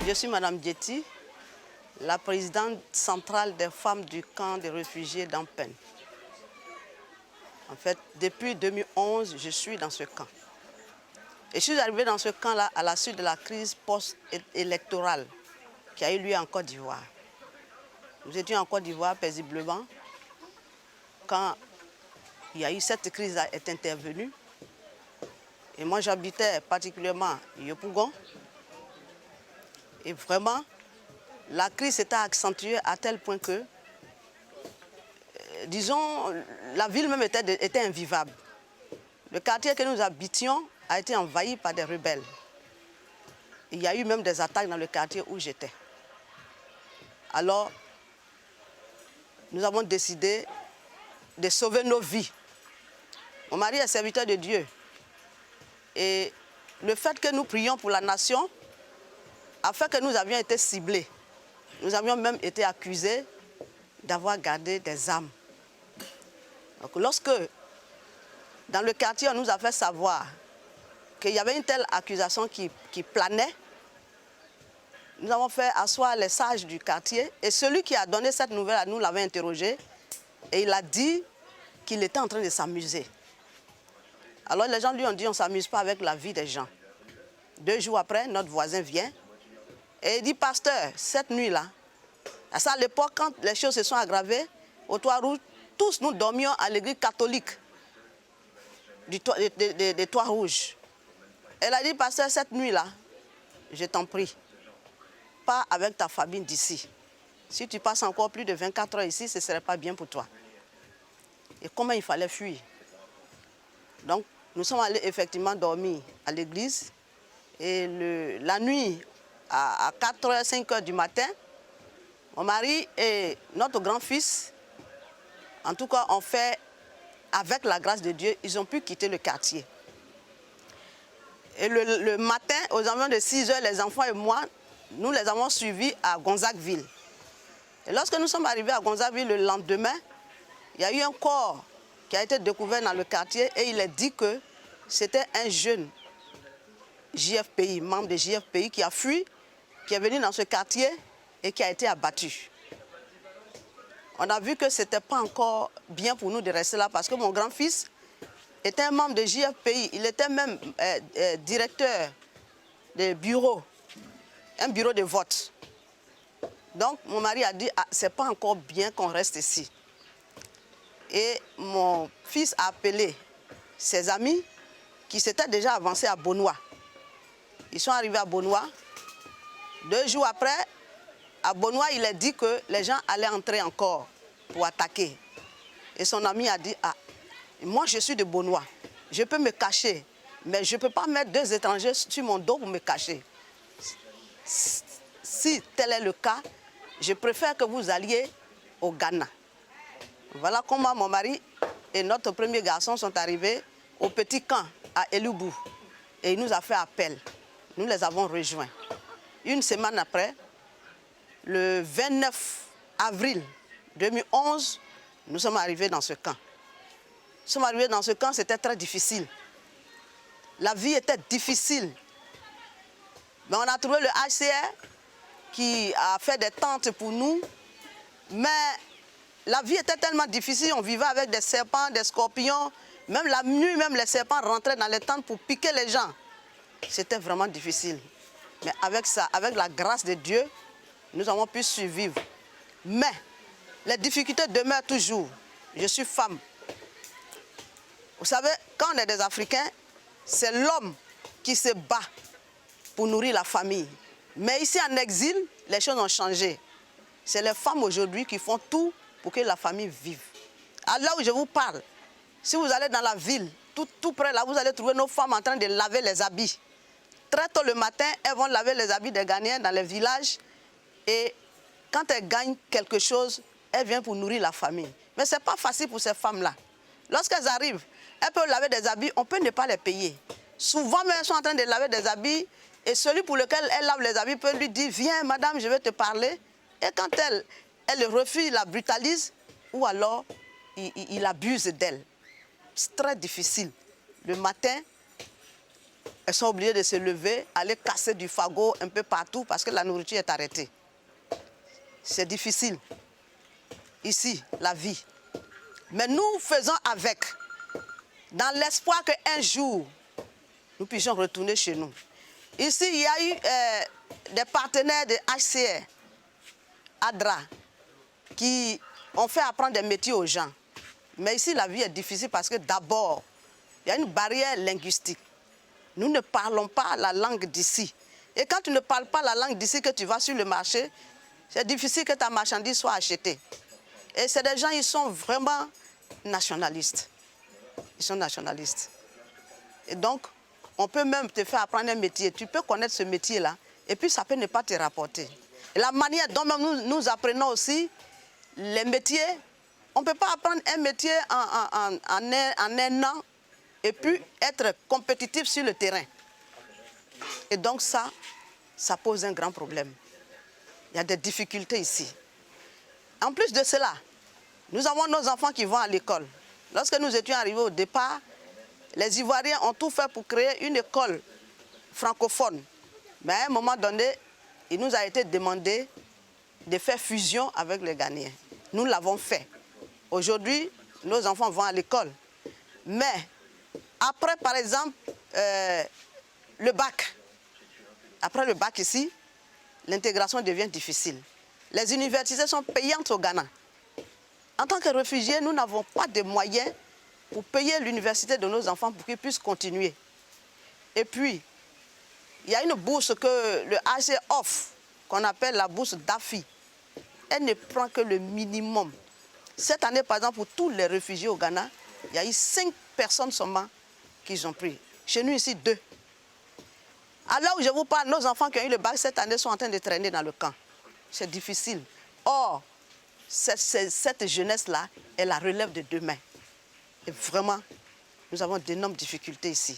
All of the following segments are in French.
Je suis Madame Dieti, la présidente centrale des femmes du camp des réfugiés d'Ampen. En fait, depuis 2011, je suis dans ce camp. Et je suis arrivée dans ce camp-là à la suite de la crise post-électorale qui a eu lieu en Côte d'Ivoire. Nous étions en Côte d'Ivoire paisiblement quand il y a eu cette crise est intervenue. Et moi, j'habitais particulièrement à Yopougon. Et vraiment, la crise s'était accentuée à tel point que, disons, la ville même était invivable. Le quartier que nous habitions a été envahi par des rebelles. Il y a eu même des attaques dans le quartier où j'étais. Alors, nous avons décidé de sauver nos vies. Mon mari est serviteur de Dieu. Et le fait que nous prions pour la nation a fait que nous avions été ciblés. Nous avions même été accusés d'avoir gardé des armes. Donc, lorsque, dans le quartier, on nous a fait savoir qu'il y avait une telle accusation qui planait, nous avons fait asseoir les sages du quartier et celui qui a donné cette nouvelle, nous l'avons interrogé et il a dit qu'il était en train de s'amuser. Alors les gens lui ont dit on ne s'amuse pas avec la vie des gens. 2 jours après, notre voisin vient et il dit pasteur, cette nuit-là, à l'époque quand les choses se sont aggravées, au Toit Rouge, tous nous dormions à l'église catholique des Toits Rouges. Elle a dit pasteur, cette nuit-là, je t'en prie, pas avec ta famille d'ici. Si tu passes encore plus de 24 heures ici, ce ne serait pas bien pour toi. Et comment il fallait fuir? Donc, nous sommes allés effectivement dormir à l'église. Et la nuit, à 4h, 5h du matin, mon mari et notre grand-fils, en tout cas, ont fait, avec la grâce de Dieu, ils ont pu quitter le quartier. Et le matin, aux environs de 6h, les enfants et moi, nous les avons suivis à Gonzagueville. Et lorsque nous sommes arrivés à Gonzagueville le lendemain, il y a eu un corps qui a été découvert dans le quartier et il est dit que c'était un jeune JFPI, membre de JFPI qui a fui, qui est venu dans ce quartier et qui a été abattu. On a vu que ce n'était pas encore bien pour nous de rester là parce que mon grand-fils était un membre de JFPI. Il était même directeur de bureau, un bureau de vote. Donc mon mari a dit, ah, ce n'est pas encore bien qu'on reste ici. Et mon fils a appelé ses amis qui s'étaient déjà avancés à Bonois. Ils sont arrivés à Bonois. 2 jours après, à Bonois, il a dit que les gens allaient entrer encore pour attaquer. Et son ami a dit, ah, moi je suis de Bonois, je peux me cacher, mais je ne peux pas mettre 2 étrangers sur mon dos pour me cacher. Si tel est le cas, je préfère que vous alliez au Ghana. Voilà comment mon mari et notre premier garçon sont arrivés au petit camp à Elubu. Et il nous a fait appel. Nous les avons rejoints. Une semaine après, le 29 avril 2011, nous sommes arrivés dans ce camp. Nous sommes arrivés dans ce camp, c'était très difficile. La vie était difficile. Mais on a trouvé le HCR qui a fait des tentes pour nous. Mais la vie était tellement difficile, on vivait avec des serpents, des scorpions. Même la nuit, même les serpents rentraient dans les tentes pour piquer les gens. C'était vraiment difficile. Mais avec ça, avec la grâce de Dieu, nous avons pu survivre. Mais les difficultés demeurent toujours. Je suis femme. Vous savez, quand on est des Africains, c'est l'homme qui se bat pour nourrir la famille. Mais ici en exil, les choses ont changé. C'est les femmes aujourd'hui qui font tout pour que la famille vive. À là où je vous parle, si vous allez dans la ville, tout près là, vous allez trouver nos femmes en train de laver les habits. Très tôt le matin, elles vont laver les habits des Ghanéens dans les villages. Et quand elles gagnent quelque chose, elles viennent pour nourrir la famille. Mais ce n'est pas facile pour ces femmes-là. Lorsqu'elles arrivent, elles peuvent laver des habits, on peut ne pas les payer. Souvent, même, elles sont en train de laver des habits et celui pour lequel elles lavent les habits peut lui dire « Viens, madame, je vais te parler ». Et quand elle refuse, il la brutalise ou alors il abuse d'elle. très difficile. Le matin, elles sont obligées de se lever, aller casser du fagot un peu partout parce que la nourriture est arrêtée. C'est difficile. Ici, la vie. Mais nous faisons avec, dans l'espoir qu'un jour, nous puissions retourner chez nous. Ici, il y a eu des partenaires de HCR, ADRA, qui ont fait apprendre des métiers aux gens. Mais ici, la vie est difficile parce que d'abord, il y a une barrière linguistique. Nous ne parlons pas la langue d'ici. Et quand tu ne parles pas la langue d'ici, que tu vas sur le marché, c'est difficile que ta marchandise soit achetée. Et c'est des gens, ils sont vraiment nationalistes. Ils sont nationalistes. Et donc, on peut même te faire apprendre un métier. Tu peux connaître ce métier-là, et puis ça peut ne pas te rapporter. Et la manière dont nous apprenons aussi les métiers, on ne peut pas apprendre un métier en un an et puis être compétitif sur le terrain. Et donc ça pose un grand problème. Il y a des difficultés ici. En plus de cela, nous avons nos enfants qui vont à l'école. Lorsque nous étions arrivés au départ, les Ivoiriens ont tout fait pour créer une école francophone. Mais à un moment donné, il nous a été demandé de faire fusion avec les Ghanéens. Nous l'avons fait. Aujourd'hui, nos enfants vont à l'école. Mais après, par exemple, le bac. Après le bac ici, l'intégration devient difficile. Les universités sont payantes au Ghana. En tant que réfugiés, nous n'avons pas de moyens pour payer l'université de nos enfants pour qu'ils puissent continuer. Et puis, il y a une bourse que le HC offre, qu'on appelle la bourse d'AFI. Elle ne prend que le minimum. Cette année, par exemple, pour tous les réfugiés au Ghana, il y a eu 5 personnes seulement qui ont pris. Chez nous, ici, 2. À l'heure où je vous parle, nos enfants qui ont eu le bac cette année sont en train de traîner dans le camp. C'est difficile. Or, cette jeunesse-là est la relève de demain. Et vraiment, nous avons d'énormes difficultés ici.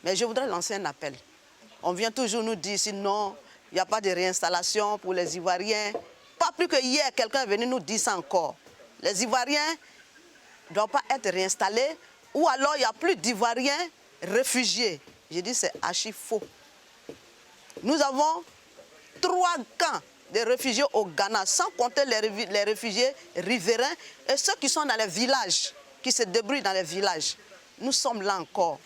Mais je voudrais lancer un appel. On vient toujours nous dire ici, non, il n'y a pas de réinstallation pour les Ivoiriens. Pas plus que hier, quelqu'un est venu nous dire ça encore. Les Ivoiriens ne doivent pas être réinstallés, ou alors il n'y a plus d'Ivoiriens réfugiés. Je dis c'est archi faux. Nous avons 3 camps de réfugiés au Ghana, sans compter les réfugiés riverains et ceux qui sont dans les villages, qui se débrouillent dans les villages. Nous sommes là encore.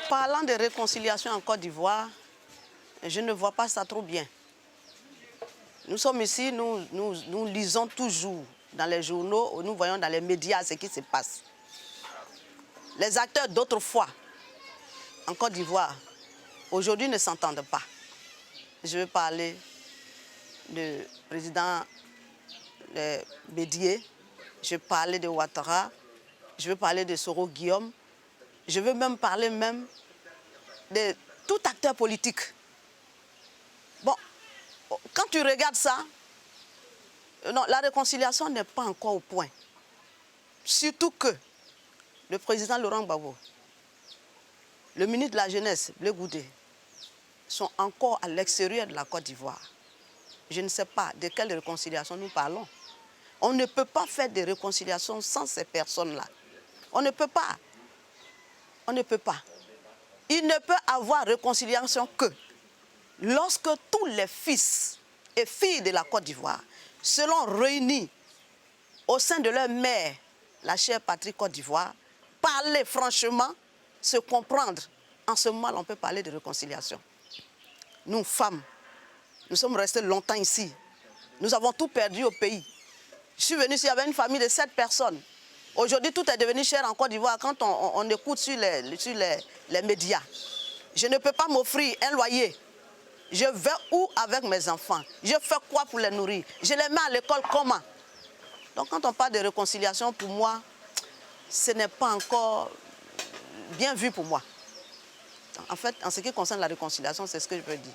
Parlant de réconciliation en Côte d'Ivoire, je ne vois pas ça trop bien. Nous sommes ici, nous lisons toujours dans les journaux, nous voyons dans les médias ce qui se passe. Les acteurs d'autrefois en Côte d'Ivoire, aujourd'hui ne s'entendent pas. Je veux parler du président Bédié, je veux parler de Ouattara, je veux parler de Soro Guillaume, je veux même parler de tout acteur politique. Bon, quand tu regardes ça, non, la réconciliation n'est pas encore au point. Surtout que le président Laurent Gbagbo, le ministre de la Jeunesse, Blé Goudé, sont encore à l'extérieur de la Côte d'Ivoire. Je ne sais pas de quelle réconciliation nous parlons. On ne peut pas faire de réconciliation sans ces personnes-là. On ne peut pas. On ne peut pas. Il ne peut avoir réconciliation que lorsque tous les fils et filles de la Côte d'Ivoire seront réunis au sein de leur mère, la chère patrie Côte d'Ivoire, parler franchement, se comprendre. En ce moment, on peut parler de réconciliation. Nous, femmes, nous sommes restés longtemps ici. Nous avons tout perdu au pays. Je suis venue ici, il y avait une famille de 7 personnes. Aujourd'hui, tout est devenu cher en Côte d'Ivoire quand on écoute sur les médias. Je ne peux pas m'offrir un loyer. Je vais où avec mes enfants? Je fais quoi pour les nourrir? Je les mets à l'école comment? Donc quand on parle de réconciliation, pour moi, ce n'est pas encore bien vu pour moi. En fait, en ce qui concerne la réconciliation, c'est ce que je veux dire.